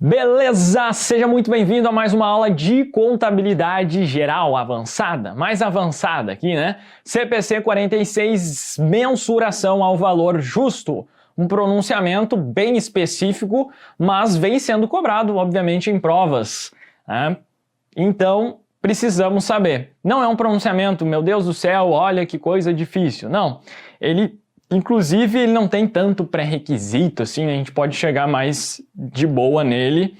Beleza? Seja muito bem-vindo a mais uma aula de contabilidade geral avançada, mais avançada aqui, né? CPC 46, mensuração ao valor justo. Um pronunciamento bem específico, mas vem sendo cobrado, obviamente, em provas, né? Então, precisamos saber. Não é um pronunciamento, meu Deus do céu, olha que coisa difícil. Não, inclusive, ele não tem tanto pré-requisito, assim, a gente pode chegar mais de boa nele.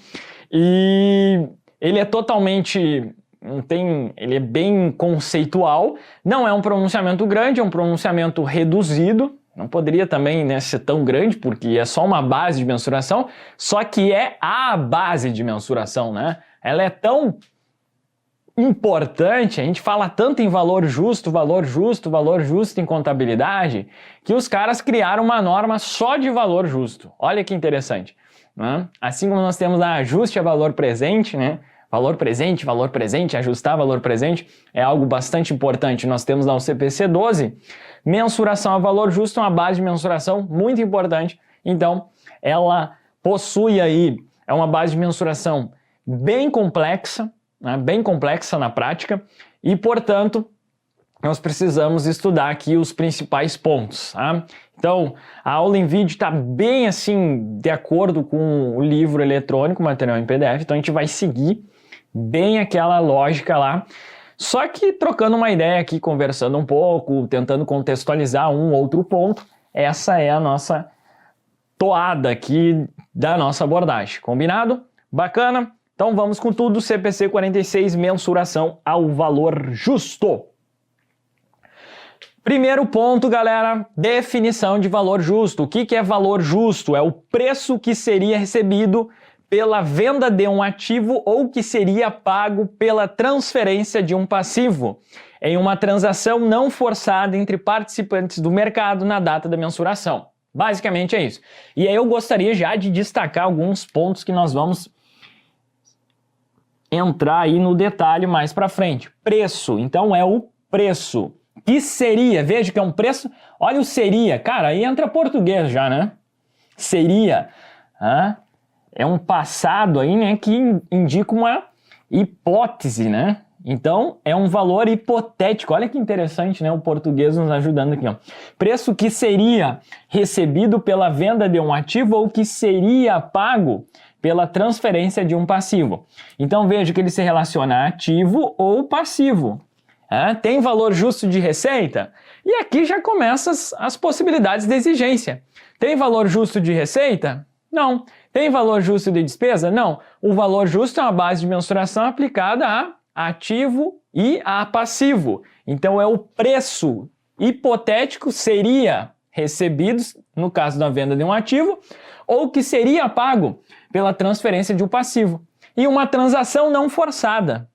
E ele é totalmente, ele é bem conceitual, não é um pronunciamento grande, é um pronunciamento reduzido. Não poderia também, né, ser tão grande, porque é só uma base de mensuração, só que é a base de mensuração, né? Ela é tão importante, a gente fala tanto em valor justo em contabilidade, que os caras criaram uma norma só de valor justo. Olha que interessante, né? Assim como nós temos a ajuste a valor presente, né? Valor presente, ajustar valor presente é algo bastante importante. Nós temos lá o CPC 12, mensuração a valor justo, uma base de mensuração muito importante. Então, ela possui aí, é uma base de mensuração bem complexa, né, bem complexa na prática, e, portanto, nós precisamos estudar aqui os principais pontos. Tá? Então, a aula em vídeo está bem assim, de acordo com o livro eletrônico, material em PDF, então a gente vai seguir bem aquela lógica lá, só que trocando uma ideia aqui, conversando um pouco, tentando contextualizar um outro ponto. Essa é a nossa toada aqui da nossa abordagem, combinado? Bacana? Então vamos com tudo, CPC 46, mensuração ao valor justo. Primeiro ponto, galera, definição de valor justo. O que é valor justo? É o preço que seria recebido pela venda de um ativo ou que seria pago pela transferência de um passivo em uma transação não forçada entre participantes do mercado na data da mensuração. Basicamente é isso. E aí eu gostaria já de destacar alguns pontos que nós vamos entrar aí no detalhe mais para frente. Preço, então é o preço. Que seria, veja que é um preço, olha o seria, cara, aí entra português já, né? Seria, é um passado aí, né, que indica uma hipótese, né? Então, é um valor hipotético. Olha que interessante, né? O português nos ajudando aqui, ó. Preço que seria recebido pela venda de um ativo ou que seria pago pela transferência de um passivo. Então, veja que ele se relaciona a ativo ou passivo. Tem valor justo de receita? E aqui já começam as possibilidades de exigência. Tem valor justo de receita? Não. Tem valor justo de despesa? Não. O valor justo é uma base de mensuração aplicada a ativo e a passivo. Então, é o preço hipotético seria recebido, no caso da venda de um ativo, ou que seria pago pela transferência de um passivo. E uma transação não forçada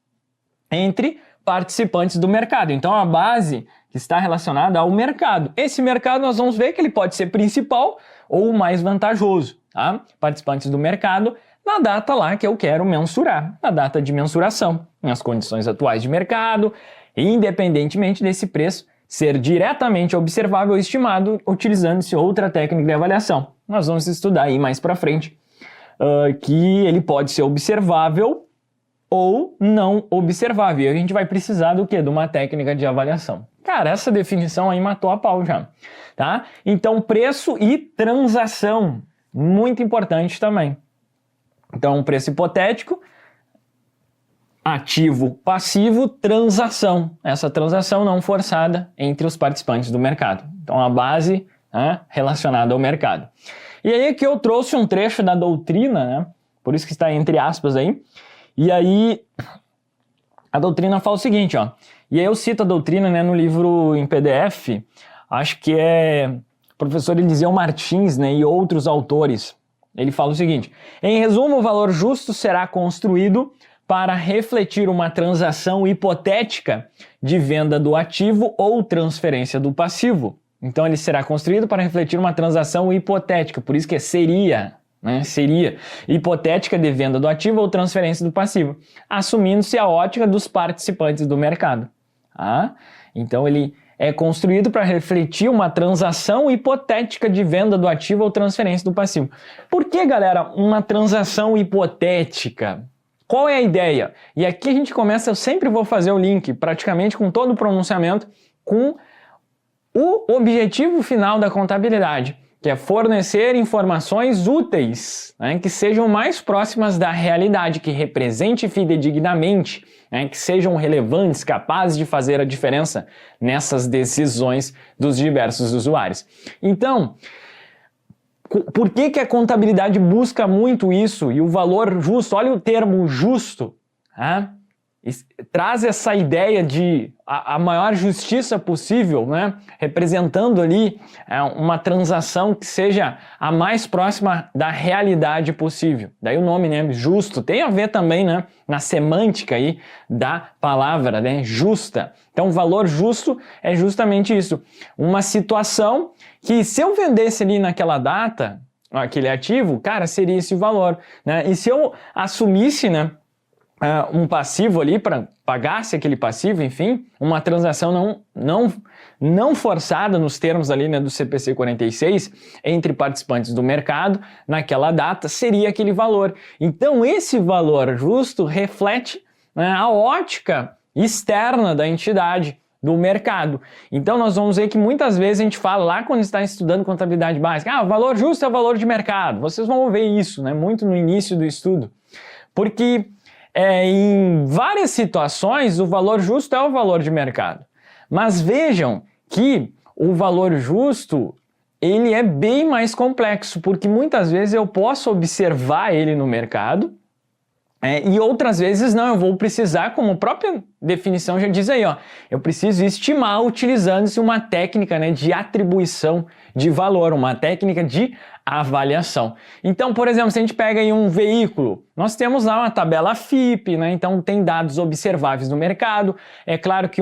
entre participantes do mercado. Então, a base que está relacionada ao mercado. Esse mercado nós vamos ver que ele pode ser principal ou mais vantajoso. Tá? Participantes do mercado na data lá que eu quero mensurar, na data de mensuração, nas condições atuais de mercado, independentemente desse preço ser diretamente observável ou estimado utilizando-se outra técnica de avaliação. Nós vamos estudar aí mais para frente que ele pode ser observável ou não observável. E a gente vai precisar do quê? De uma técnica de avaliação. Cara, essa definição aí matou a pau já, tá? Então, preço e transação, muito importante também. Então, preço hipotético, ativo, passivo, transação. Essa transação não forçada entre os participantes do mercado. Então, a base relacionada ao mercado. E aí aqui eu trouxe um trecho da doutrina, né? Por isso que está entre aspas aí. E aí a doutrina fala o seguinte, ó. E aí eu cito a doutrina, né, no livro em PDF, acho que é o professor Eliseu Martins, né, e outros autores. Ele fala o seguinte: em resumo, o valor justo será construído para refletir uma transação hipotética de venda do ativo ou transferência do passivo. Então ele será construído para refletir uma transação hipotética, por isso que seria, né? Seria hipotética de venda do ativo ou transferência do passivo, assumindo-se a ótica dos participantes do mercado. Então ele é construído para refletir uma transação hipotética de venda do ativo ou transferência do passivo. Por que, galera, uma transação hipotética? Qual é a ideia? E aqui a gente começa, eu sempre vou fazer o link, praticamente com todo o pronunciamento, com o objetivo final da contabilidade, que é fornecer informações úteis, né, que sejam mais próximas da realidade, que represente fidedignamente, né, que sejam relevantes, capazes de fazer a diferença nessas decisões dos diversos usuários. Então, por que a contabilidade busca muito isso e o valor justo? Olha o termo justo, né? Traz essa ideia de a maior justiça possível, né? Representando ali uma transação que seja a mais próxima da realidade possível. Daí o nome, né? Justo, tem a ver também, né? Na semântica aí da palavra, né? Justa. Então o valor justo é justamente isso. Uma situação que se eu vendesse ali naquela data, aquele ativo, cara, seria esse o valor, né? E se eu assumisse, né? Um passivo ali para pagasse aquele passivo, enfim, uma transação não forçada nos termos ali, né, do CPC 46 entre participantes do mercado naquela data, seria aquele valor. Então esse valor justo reflete, né, a ótica externa da entidade, do mercado. Então nós vamos ver que muitas vezes a gente fala lá quando está estudando contabilidade básica, o valor justo é o valor de mercado. Vocês vão ver isso, né, muito no início do estudo, porque em várias situações, o valor justo é o valor de mercado. Mas vejam que o valor justo, ele é bem mais complexo, porque muitas vezes eu posso observar ele no mercado, e outras vezes não, eu vou precisar, como a própria definição já diz aí, eu preciso estimar utilizando-se uma técnica, né, de atribuição de valor, uma técnica de avaliação. Então, por exemplo, se a gente pega aí um veículo, nós temos lá uma tabela FIPE, né, então tem dados observáveis no mercado. É claro que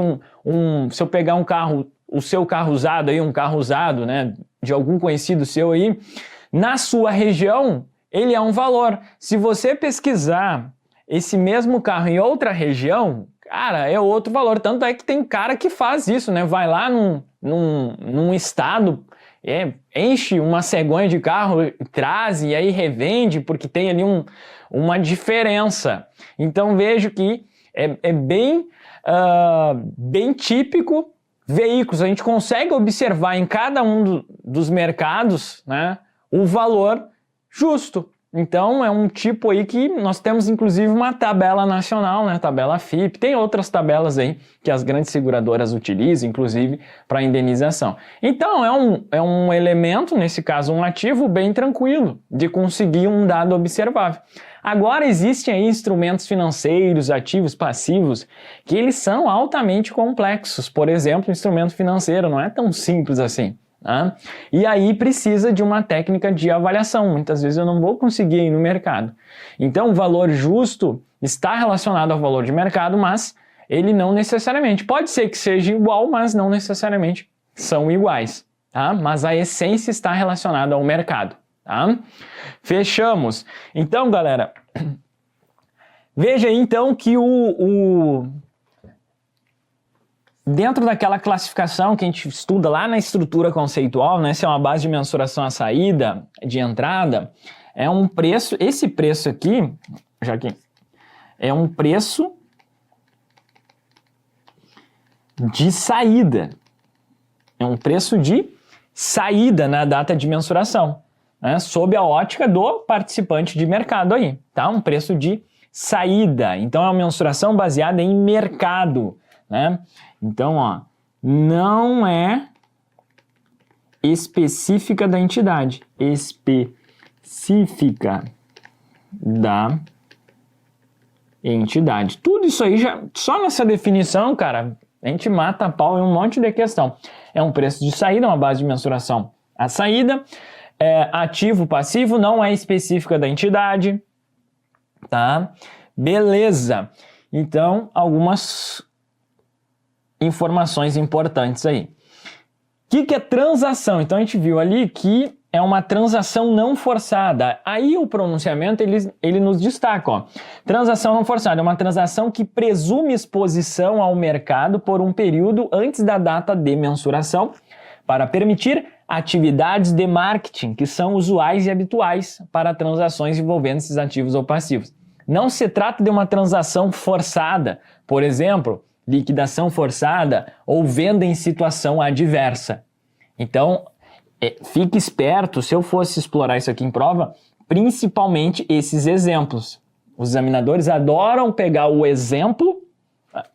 se eu pegar um carro, o seu carro usado aí, um carro usado, né, de algum conhecido seu aí, na sua região, ele é um valor. Se você pesquisar esse mesmo carro em outra região, cara, é outro valor. Tanto é que tem cara que faz isso, né? Vai lá num estado, enche uma cegonha de carro, traz e aí revende, porque tem ali uma diferença. Então vejo que é bem típico. Veículos, a gente consegue observar em cada um dos mercados, né, o valor justo. Então é um tipo aí que nós temos inclusive uma tabela nacional, né, tabela FIPE, tem outras tabelas aí que as grandes seguradoras utilizam, inclusive para indenização. Então é um elemento, nesse caso um ativo bem tranquilo de conseguir um dado observável. Agora existem aí instrumentos financeiros, ativos, passivos, que eles são altamente complexos. Por exemplo, o instrumento financeiro não é tão simples assim. Tá? E aí precisa de uma técnica de avaliação. Muitas vezes eu não vou conseguir ir no mercado. Então o valor justo está relacionado ao valor de mercado, mas ele não necessariamente. Pode ser que seja igual, mas não necessariamente são iguais. Tá? Mas a essência está relacionada ao mercado. Tá? Fechamos. Então, galera, veja aí então que dentro daquela classificação que a gente estuda lá na estrutura conceitual, né, se é uma base de mensuração à saída, de entrada, é um preço, esse preço aqui, já que é um preço de saída. É um preço de saída na data de mensuração, né, sob a ótica do participante de mercado aí, tá? Um preço de saída. Então é uma mensuração baseada em mercado, né? Então, não é específica da entidade, específica da entidade. Tudo isso aí, só nessa definição, cara, a gente mata a pau em um monte de questão. É um preço de saída, uma base de mensuração. A saída, ativo, passivo, não é específica da entidade, tá? Beleza. Então, algumas informações importantes aí. O que é transação? Então a gente viu ali que é uma transação não forçada. Aí o pronunciamento ele nos destaca, ó. Transação não forçada é uma transação que presume exposição ao mercado por um período antes da data de mensuração para permitir atividades de marketing que são usuais e habituais para transações envolvendo esses ativos ou passivos. Não se trata de uma transação forçada, por exemplo, liquidação forçada ou venda em situação adversa. Então, fique esperto, se eu fosse explorar isso aqui em prova, principalmente esses exemplos. Os examinadores adoram pegar o exemplo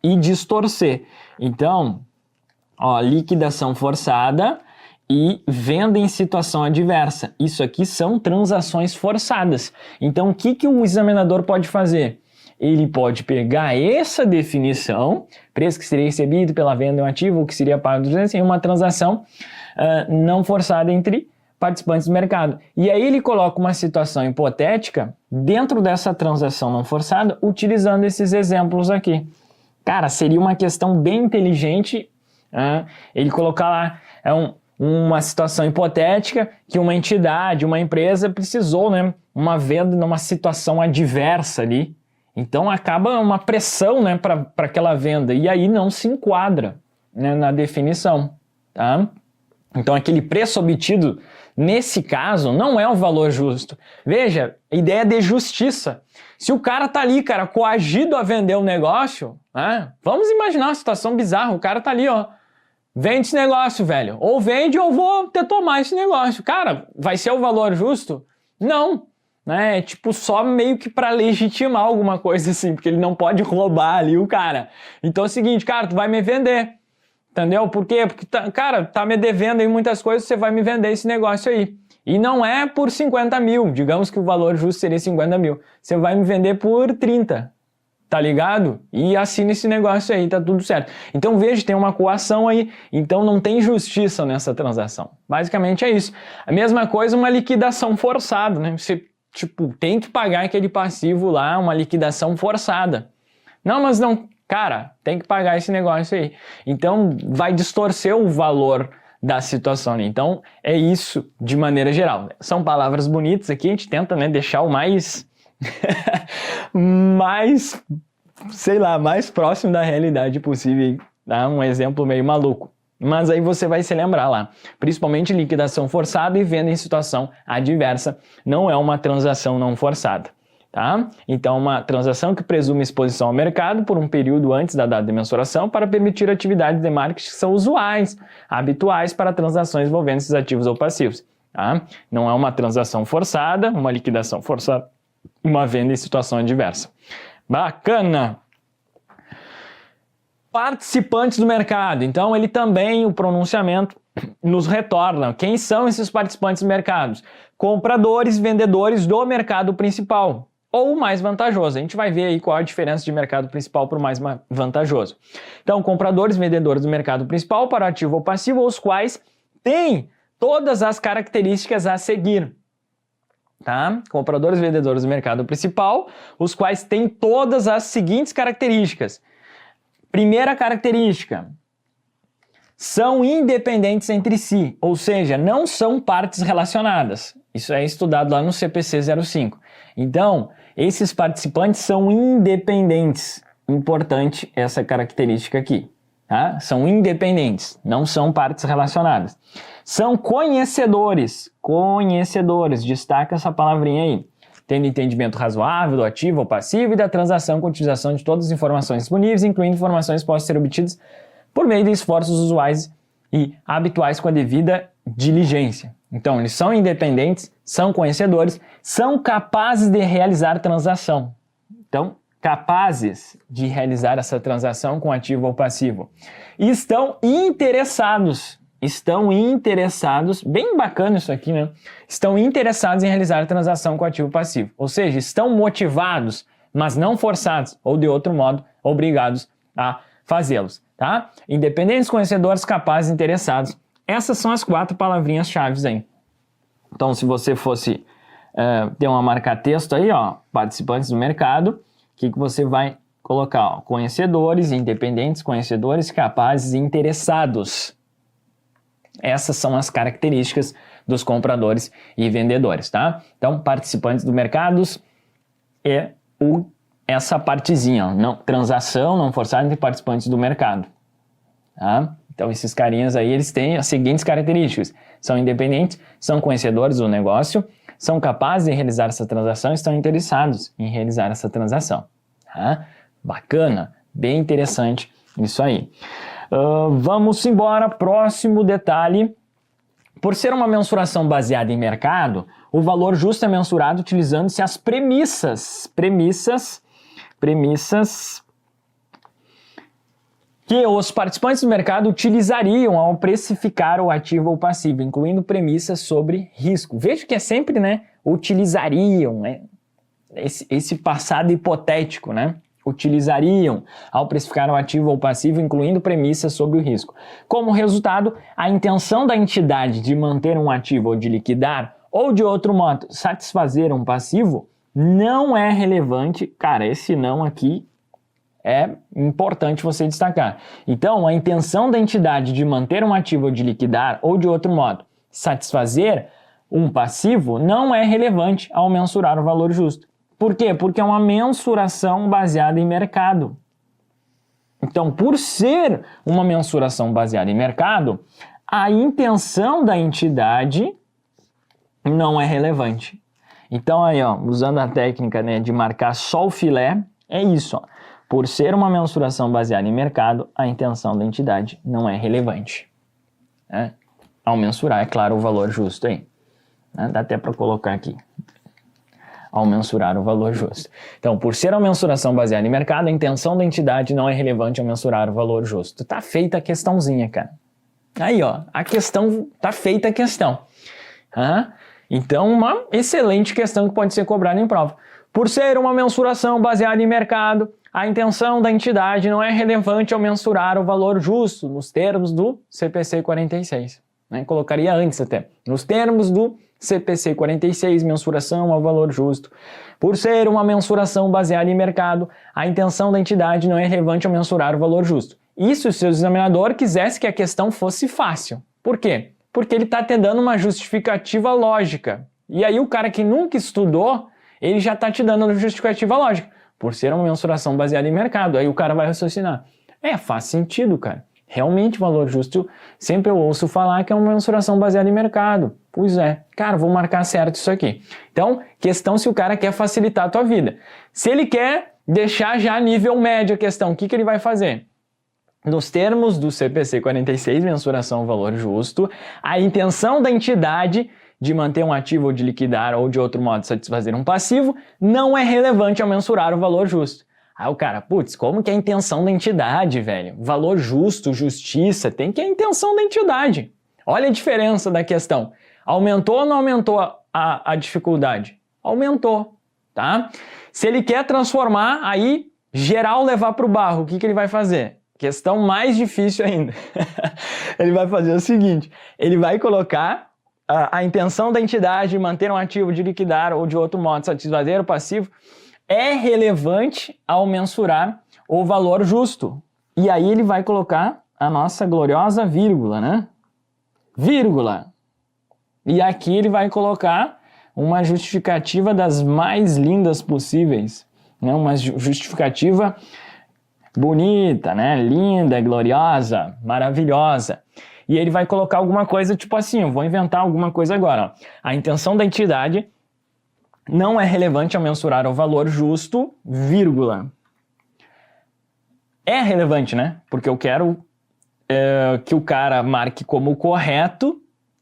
e distorcer. Então, ó, liquidação forçada e venda em situação adversa. Isso aqui são transações forçadas. Então, o que o examinador pode fazer? Ele pode pegar essa definição, preço que seria recebido pela venda de um ativo, ou que seria pago em uma transação não forçada entre participantes do mercado. E aí ele coloca uma situação hipotética dentro dessa transação não forçada, utilizando esses exemplos aqui. Cara, seria uma questão bem inteligente ele colocar lá uma situação hipotética que uma entidade, uma empresa precisou, né, uma venda numa situação adversa ali. Então acaba uma pressão, né, para aquela venda e aí não se enquadra, né, na definição, tá? Então aquele preço obtido nesse caso não é o valor justo. Veja, a ideia de justiça. Se o cara tá ali, cara, coagido a vender o negócio, né? Vamos imaginar uma situação bizarra, o cara tá ali, ó, vende esse negócio, velho. Ou vende ou vou ter tomar esse negócio. Cara, vai ser o valor justo? Não. Né? Tipo, só meio que para legitimar alguma coisa assim, porque ele não pode roubar ali o cara. Então é o seguinte, cara, tu vai me vender. Entendeu? Por quê? Porque, cara, tá me devendo aí muitas coisas, você vai me vender esse negócio aí. E não é por 50 mil, digamos que o valor justo seria 50 mil. Você vai me vender por 30. Tá ligado? E assina esse negócio aí, tá tudo certo. Então veja, tem uma coação aí, então não tem justiça nessa transação. Basicamente é isso. A mesma coisa, uma liquidação forçada, né? Você, tipo, tem que pagar aquele passivo lá, uma liquidação forçada. Não, mas não, cara, tem que pagar esse negócio aí. Então vai distorcer o valor da situação ali. Então é isso de maneira geral. São palavras bonitas aqui, a gente tenta, né, deixar o mais... mais, sei lá, mais próximo da realidade possível, tá? Um exemplo meio maluco. Mas aí você vai se lembrar lá, principalmente liquidação forçada e venda em situação adversa, não é uma transação não forçada, tá? Então, uma transação que presume exposição ao mercado por um período antes da data de mensuração para permitir atividades de marketing que são usuais, habituais para transações envolvendo esses ativos ou passivos, tá? Não é uma transação forçada, uma liquidação forçada, uma venda em situação adversa. Bacana! Participantes do mercado. Então, ele também, o pronunciamento, nos retorna. Quem são esses participantes do mercado? Compradores e vendedores do mercado principal, ou mais vantajoso. A gente vai ver aí qual a diferença de mercado principal para o mais vantajoso. Então, compradores e vendedores do mercado principal para ativo ou passivo, os quais têm todas as características a seguir. Tá? Compradores e vendedores do mercado principal, os quais têm todas as seguintes características. Primeira característica, são independentes entre si, ou seja, não são partes relacionadas. Isso é estudado lá no CPC 05. Então, esses participantes são independentes. Importante essa característica aqui. Tá? São independentes, não são partes relacionadas. São conhecedores, destaca essa palavrinha aí. Tendo entendimento razoável do ativo ou passivo e da transação com utilização de todas as informações disponíveis, incluindo informações que possam ser obtidas por meio de esforços usuais e habituais com a devida diligência. Então, eles são independentes, são conhecedores, são capazes de realizar transação. Então, capazes de realizar essa transação com ativo ou passivo. E estão interessados, bem bacana isso aqui, né? Estão interessados em realizar a transação com ativo passivo. Ou seja, estão motivados, mas não forçados, ou de outro modo, obrigados a fazê-los, tá? Independentes, conhecedores, capazes, interessados. Essas são as 4 palavrinhas-chave aí. Então, se você fosse ter uma marca-texto aí, ó, participantes do mercado, o que você vai colocar? Ó, conhecedores, independentes, conhecedores, capazes e interessados. Essas são as características dos compradores e vendedores, tá? Então, participantes do mercado é essa partezinha, ó, não, transação não forçada entre participantes do mercado, tá? Então, esses carinhas aí, eles têm as seguintes características: são independentes, são conhecedores do negócio, são capazes de realizar essa transação e estão interessados em realizar essa transação, tá? Bacana, bem interessante isso aí. Vamos embora, próximo detalhe. Por ser uma mensuração baseada em mercado, o valor justo é mensurado utilizando-se as premissas que os participantes do mercado utilizariam ao precificar o ativo ou passivo, incluindo premissas sobre risco. Veja que é sempre, né, utilizariam, né, esse passado hipotético, né? Utilizariam ao precificar o ativo ou passivo, incluindo premissas sobre o risco. Como resultado, a intenção da entidade de manter um ativo ou de liquidar, ou de outro modo, satisfazer um passivo, não é relevante. Cara, esse não aqui é importante você destacar. Então, a intenção da entidade de manter um ativo ou de liquidar, ou de outro modo, satisfazer um passivo, não é relevante ao mensurar o valor justo. Por quê? Porque é uma mensuração baseada em mercado. Então, por ser uma mensuração baseada em mercado, a intenção da entidade não é relevante. Então, aí, ó, usando a técnica, né, de marcar só o filé, é isso, ó. Por ser uma mensuração baseada em mercado, a intenção da entidade não é relevante, né? Ao mensurar, é claro, o valor justo aí, né? Dá até para colocar aqui. Ao mensurar o valor justo. Então, por ser uma mensuração baseada em mercado, a intenção da entidade não é relevante ao mensurar o valor justo. Tá feita a questãozinha, cara. Aí, ó, a questão, tá feita a questão. Então, uma excelente questão que pode ser cobrada em prova. Por ser uma mensuração baseada em mercado, a intenção da entidade não é relevante ao mensurar o valor justo, nos termos do CPC 46. Né? Colocaria antes até. Nos termos do CPC 46, mensuração ao valor justo. Por ser uma mensuração baseada em mercado, a intenção da entidade não é relevante ao mensurar o valor justo. Isso se o examinador quisesse que a questão fosse fácil. Por quê? Porque ele está te dando uma justificativa lógica. E aí o cara que nunca estudou, ele já está te dando uma justificativa lógica. Por ser uma mensuração baseada em mercado. Aí o cara vai raciocinar. Faz sentido, cara. Realmente, valor justo, sempre eu ouço falar que é uma mensuração baseada em mercado. Pois é, cara, vou marcar certo isso aqui. Então, questão se o cara quer facilitar a tua vida. Se ele quer deixar já nível médio a questão, o que ele vai fazer? Nos termos do CPC 46, mensuração valor justo, a intenção da entidade de manter um ativo ou de liquidar ou de outro modo satisfazer um passivo não é relevante ao mensurar o valor justo. Aí o cara, putz, como que é a intenção da entidade, velho? Valor justo, justiça, tem que é a intenção da entidade. Olha a diferença da questão. Aumentou ou não aumentou a dificuldade? Aumentou, tá? Se ele quer transformar, aí, geral levar para o barro, o que ele vai fazer? Questão mais difícil ainda. Ele vai fazer o seguinte, ele vai colocar a intenção da entidade de manter um ativo, de liquidar ou de outro modo satisfazer o passivo, é relevante ao mensurar o valor justo. E aí ele vai colocar a nossa gloriosa vírgula, né? Vírgula. E aqui ele vai colocar uma justificativa das mais lindas possíveis, né? Uma justificativa bonita, né? Linda, gloriosa, maravilhosa. E ele vai colocar alguma coisa tipo assim, eu vou inventar alguma coisa agora. Ó. A intenção da entidade não é relevante ao mensurar o valor justo, vírgula. É relevante, né? Porque eu quero que o cara marque como correto,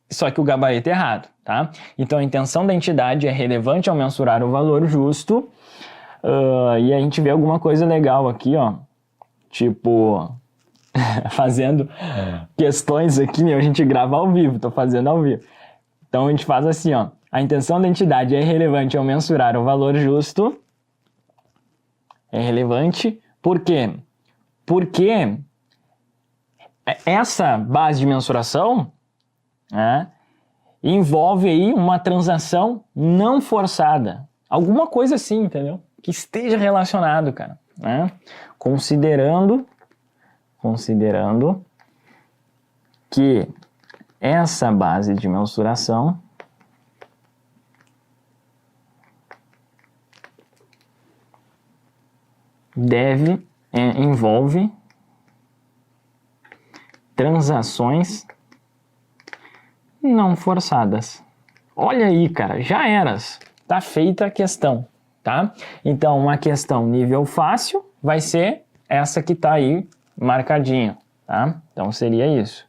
só que o gabarito é errado, tá? Então a intenção da entidade é relevante ao mensurar o valor justo. E a gente vê alguma coisa legal aqui, ó. Tipo, fazendo questões aqui, né? A gente grava ao vivo, tô fazendo ao vivo. Então a gente faz assim, ó. A intenção da entidade é relevante ao mensurar o valor justo. É relevante. Por quê? Porque essa base de mensuração, né, envolve aí uma transação não forçada. Alguma coisa assim, entendeu? Que esteja relacionado, cara. Né? Considerando que essa base de mensuração envolve transações não forçadas. Olha aí, cara, já eras. Tá feita a questão, tá? Então, uma questão nível fácil vai ser essa que tá aí marcadinho, tá? Então, seria isso.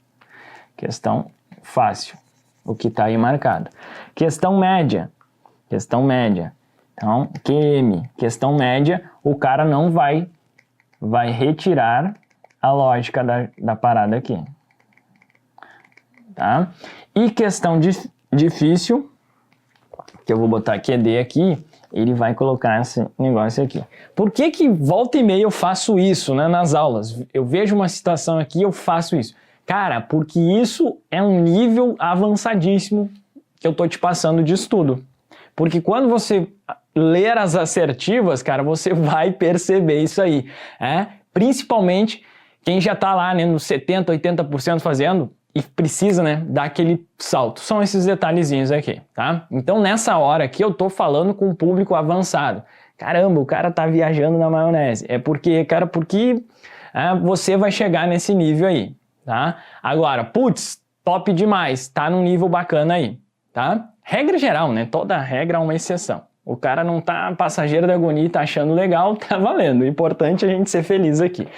Questão fácil, o que tá aí marcado. Questão média. Questão média. Então, QM, questão média, o cara não vai retirar a lógica da parada aqui. Tá? E questão difícil, que eu vou botar QD aqui, ele vai colocar esse negócio aqui. Por que volta e meia eu faço isso, né, nas aulas? Eu vejo uma situação aqui, eu faço isso. Cara, porque isso é um nível avançadíssimo que eu tô te passando de estudo. Porque quando você ler as assertivas, cara, você vai perceber isso aí. Principalmente quem já tá lá, né, nos 70%, 80% fazendo e precisa, né, dar aquele salto. São esses detalhezinhos aqui, tá? Então, nessa hora aqui, eu tô falando com um público avançado. Caramba, o cara tá viajando na maionese. É porque, cara, você vai chegar nesse nível aí, tá? Agora, putz, top demais, tá num nível bacana aí, tá? Regra geral, né? Toda regra é uma exceção. O cara não tá passageiro da agonia e tá achando legal, tá valendo. O importante é a gente ser feliz aqui.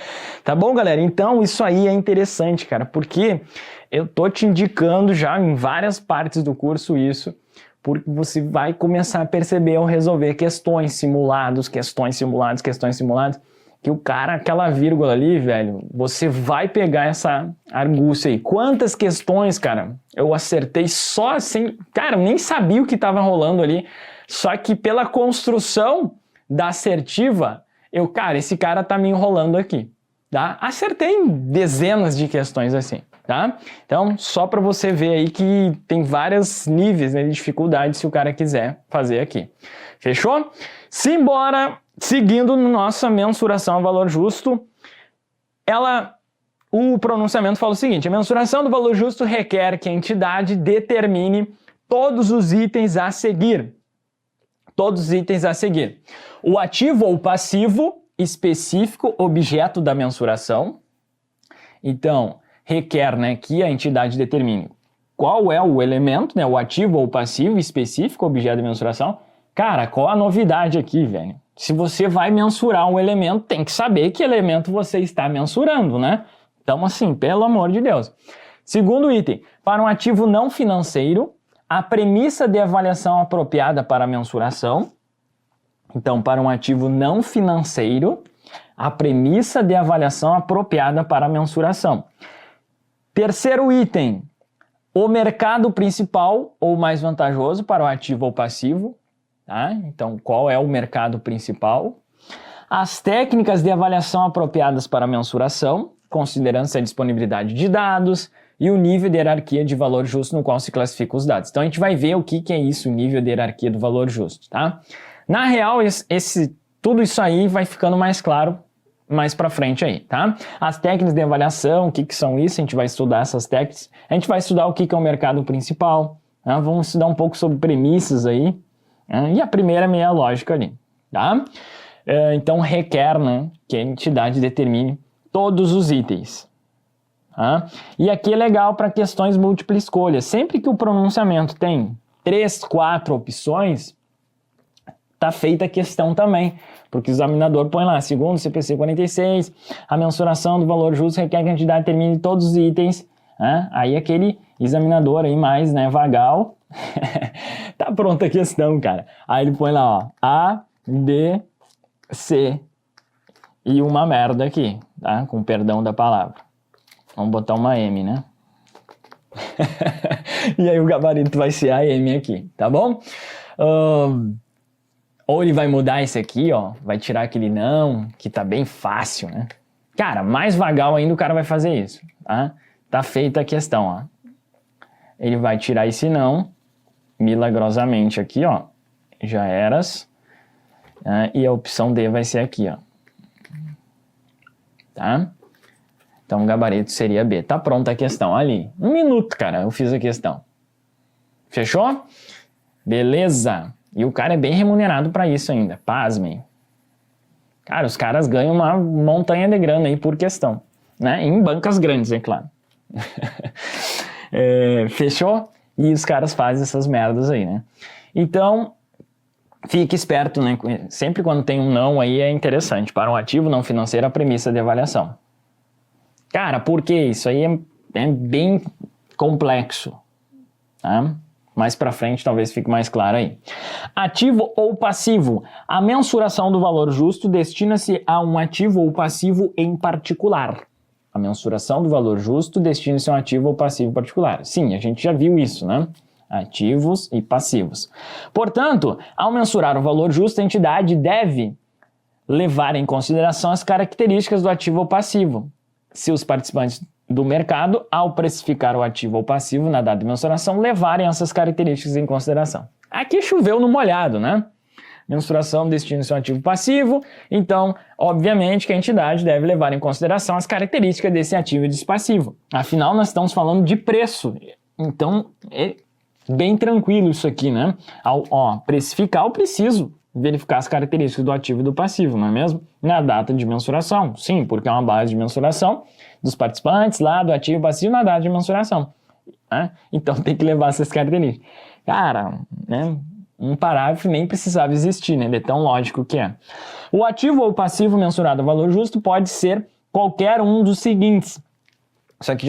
Tá bom, galera? Então, isso aí é interessante, cara, porque eu tô te indicando já em várias partes do curso isso, porque você vai começar a perceber ao resolver questões simuladas, que o cara, aquela vírgula ali, velho, você vai pegar essa argúcia aí. Quantas questões, cara, eu acertei só assim, cara, eu nem sabia o que tava rolando ali, só que pela construção da assertiva, cara, esse cara tá me enrolando aqui, tá? Acertei em dezenas de questões assim, tá? Então, só para você ver aí que tem vários níveis, né, de dificuldade se o cara quiser fazer aqui. Fechou? Simbora, seguindo nossa mensuração a valor justo, o pronunciamento fala o seguinte: a mensuração do valor justo requer que a entidade determine todos os itens a seguir. Todos os itens a seguir. O ativo ou passivo específico objeto da mensuração. Então, requer, né, que a entidade determine qual é o elemento, né, o ativo ou passivo específico objeto da mensuração. Cara, qual a novidade aqui, velho? Se você vai mensurar um elemento, tem que saber que elemento você está mensurando, né? Então, assim, pelo amor de Deus. Segundo item, para um ativo não financeiro, a premissa de avaliação apropriada para a mensuração. Então, para um ativo não financeiro, a premissa de avaliação apropriada para a mensuração. Terceiro item, o mercado principal ou mais vantajoso para o ativo ou passivo. Tá? Então, qual é o mercado principal? As técnicas de avaliação apropriadas para a mensuração, considerando-se a disponibilidade de dados e o nível de hierarquia de valor justo no qual se classificam os dados. Então, a gente vai ver o que é isso, o nível de hierarquia do valor justo, tá? Na real, tudo isso aí vai ficando mais claro mais pra frente aí, tá? As técnicas de avaliação, o que são isso? A gente vai estudar essas técnicas. A gente vai estudar o que é o mercado principal, né? Vamos estudar um pouco sobre premissas aí, né? E a primeira é meio lógica ali, tá? Então, requer, né, que a entidade determine todos os itens. E aqui é legal para questões múltipla escolha. Sempre que o pronunciamento tem 3, 4 opções, tá feita a questão também, porque o examinador põe lá, segundo CPC 46, a mensuração do valor justo requer que a entidade determine todos os itens. Aí aquele examinador aí mais, né, vagal, tá pronta a questão, cara. Aí ele põe lá, ó, A, B, C e uma merda aqui, tá? Com perdão da palavra. Vamos botar uma M, né? E aí o gabarito vai ser a M aqui, tá bom? Ou ele vai mudar esse aqui, ó, vai tirar aquele não, que tá bem fácil, né? Cara, mais vagal ainda o cara vai fazer isso, tá? Tá feita a questão, ó. Ele vai tirar esse não, milagrosamente aqui, ó, já eras, e a opção D vai ser aqui, ó. Tá? Então, o gabarito seria B. Tá pronta a questão ali. 1 minuto, cara, eu fiz a questão. Fechou? Beleza. E o cara é bem remunerado para isso ainda. Pasmem. Cara, os caras ganham uma montanha de grana aí por questão. Né? Em bancas grandes, é claro. Fechou? E os caras fazem essas merdas aí, né? Então, fique esperto, né? Sempre quando tem um não aí é interessante. Para um ativo não financeiro, a premissa de avaliação. Cara, por que isso aí é bem complexo, tá? Mais pra frente talvez fique mais claro aí. Ativo ou passivo? A mensuração do valor justo destina-se a um ativo ou passivo em particular. A mensuração do valor justo destina-se a um ativo ou passivo particular. Sim, a gente já viu isso, né? Ativos e passivos. Portanto, ao mensurar o valor justo, a entidade deve levar em consideração as características do ativo ou passivo. Se os participantes do mercado, ao precificar o ativo ou passivo na data de mensuração, levarem essas características em consideração. Aqui choveu no molhado, né? Mensuração destina-se a um ativo passivo, então, obviamente, que a entidade deve levar em consideração as características desse ativo e desse passivo. Afinal, nós estamos falando de preço, então é bem tranquilo isso aqui, né? Ao precificar, eu preciso verificar as características do ativo e do passivo, não é mesmo? Na data de mensuração, sim, porque é uma base de mensuração dos participantes lá do ativo e passivo na data de mensuração, né? Então tem que levar essas características. Cara, né? Um parágrafo nem precisava existir, né? De tão lógico que é. O ativo ou passivo mensurado a valor justo pode ser qualquer um dos seguintes. Isso aqui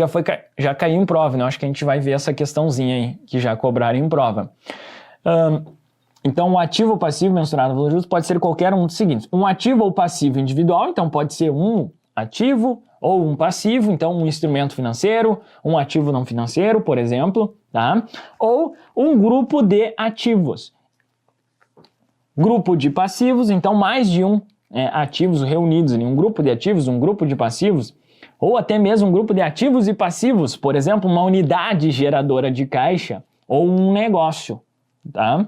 já caiu em prova, né? Eu acho que a gente vai ver essa questãozinha aí, que já cobraram em prova. Então, o ativo ou passivo mensurado a valor justo pode ser qualquer um dos seguintes. Um ativo ou passivo individual, então pode ser um ativo ou um passivo, então um instrumento financeiro, um ativo não financeiro, por exemplo, tá? Ou um grupo de ativos. Grupo de passivos, então mais de ativos reunidos em um grupo de ativos, um grupo de passivos, ou até mesmo um grupo de ativos e passivos, por exemplo, uma unidade geradora de caixa ou um negócio, tá?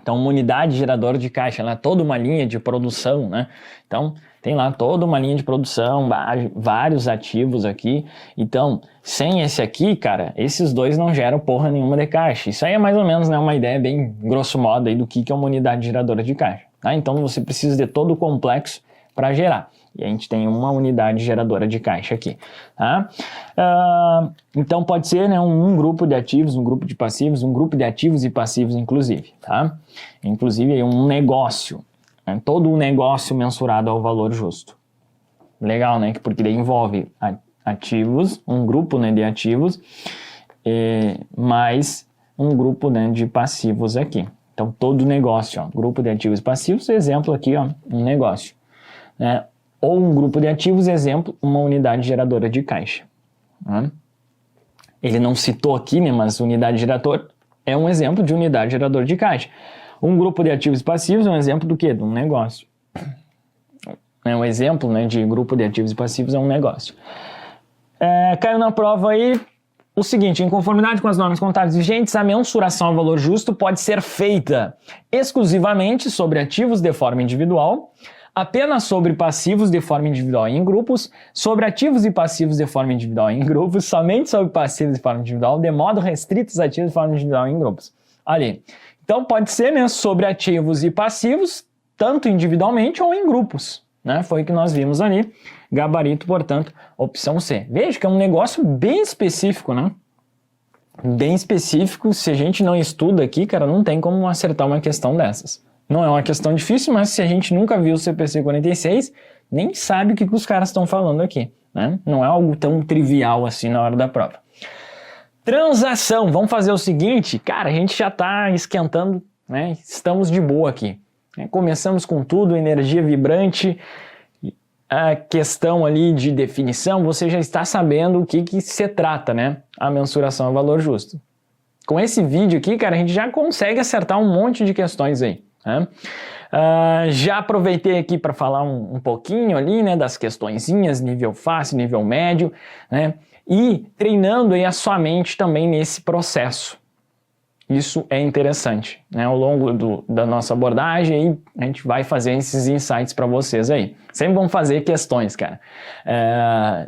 Então, uma unidade geradora de caixa, lá toda uma linha de produção, né? Então, tem lá toda uma linha de produção, vários ativos aqui. Então, sem esse aqui, cara, esses dois não geram porra nenhuma de caixa. Isso aí é mais ou menos, né, uma ideia bem grosso modo aí do que é uma unidade geradora de caixa, tá? Então, você precisa de todo o complexo para gerar. E a gente tem uma unidade geradora de caixa aqui, tá? Então pode ser, né, um grupo de ativos, um grupo de passivos, um grupo de ativos e passivos inclusive, tá? Inclusive um negócio, né? Todo um negócio mensurado ao valor justo. Legal, né? Porque daí envolve ativos, um grupo, né, de ativos, mais um grupo, né, de passivos aqui. Então todo negócio, ó, grupo de ativos e passivos, exemplo aqui, ó, um negócio, né? Ou um grupo de ativos, exemplo, uma unidade geradora de caixa. Né? Ele não citou aqui, né, mas unidade geradora é um exemplo de unidade geradora de caixa. Um grupo de ativos e passivos é um exemplo do quê? De um negócio. É um exemplo, né, de grupo de ativos e passivos é um negócio. Caiu na prova aí o seguinte: em conformidade com as normas contábeis vigentes, a mensuração ao valor justo pode ser feita exclusivamente sobre ativos de forma individual, apenas sobre passivos de forma individual e em grupos, sobre ativos e passivos de forma individual e em grupos, somente sobre passivos de forma individual, de modo restrito os ativos de forma individual e em grupos. Ali. Então pode ser, né, sobre ativos e passivos, tanto individualmente ou em grupos, né? Foi o que nós vimos ali. Gabarito, portanto, opção C. Veja que é um negócio bem específico, né? Bem específico. Se a gente não estuda aqui, cara, não tem como acertar uma questão dessas. Não é uma questão difícil, mas se a gente nunca viu o CPC 46, nem sabe o que os caras estão falando aqui, né? Não é algo tão trivial assim na hora da prova. Transação. Vamos fazer o seguinte, cara, a gente já está esquentando, né? Estamos de boa aqui. Começamos com tudo, energia vibrante, a questão ali de definição, você já está sabendo o que se trata, né? A mensuração ao valor justo. Com esse vídeo aqui, cara, a gente já consegue acertar um monte de questões aí. Né? Já aproveitei aqui para falar um pouquinho ali, né, das questõezinhas, nível fácil, nível médio, né, e treinando aí a sua mente também nesse processo. isso é interessante, né? Ao longo da nossa abordagem, a gente vai fazer esses insights para vocês aí. Sempre vamos fazer questões, cara.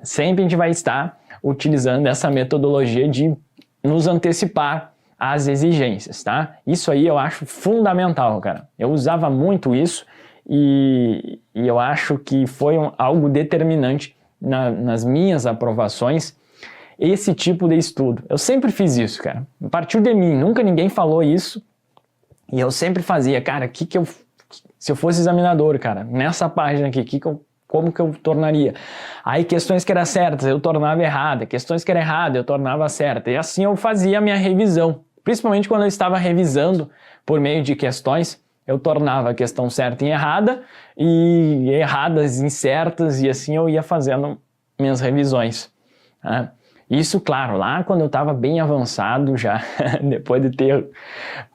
Sempre a gente vai estar utilizando essa metodologia de nos antecipar às exigências, tá? Isso aí eu acho fundamental, cara. Eu usava muito isso e eu acho que foi algo determinante nas minhas aprovações, esse tipo de estudo. Eu sempre fiz isso, cara. Partiu de mim, nunca ninguém falou isso. E eu sempre fazia, cara, se eu fosse examinador, cara, nessa página aqui, como que eu tornaria? Aí questões que eram certas, eu tornava errada. Questões que eram erradas, eu tornava certa. E assim eu fazia a minha revisão. Principalmente quando eu estava revisando por meio de questões, eu tornava a questão certa em errada e erradas em certas, e assim eu ia fazendo minhas revisões, tá? Isso, claro, lá quando eu estava bem avançado já, depois de ter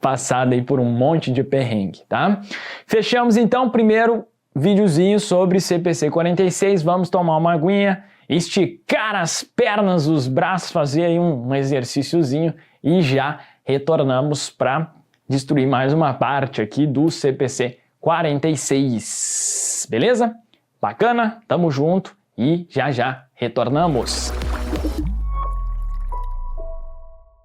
passado aí por um monte de perrengue, tá? Fechamos então o primeiro videozinho sobre CPC 46, vamos tomar uma aguinha, esticar as pernas, os braços, fazer aí um exercíciozinho e já retornamos para destruir mais uma parte aqui do CPC 46, beleza? Bacana? Tamo junto e já retornamos.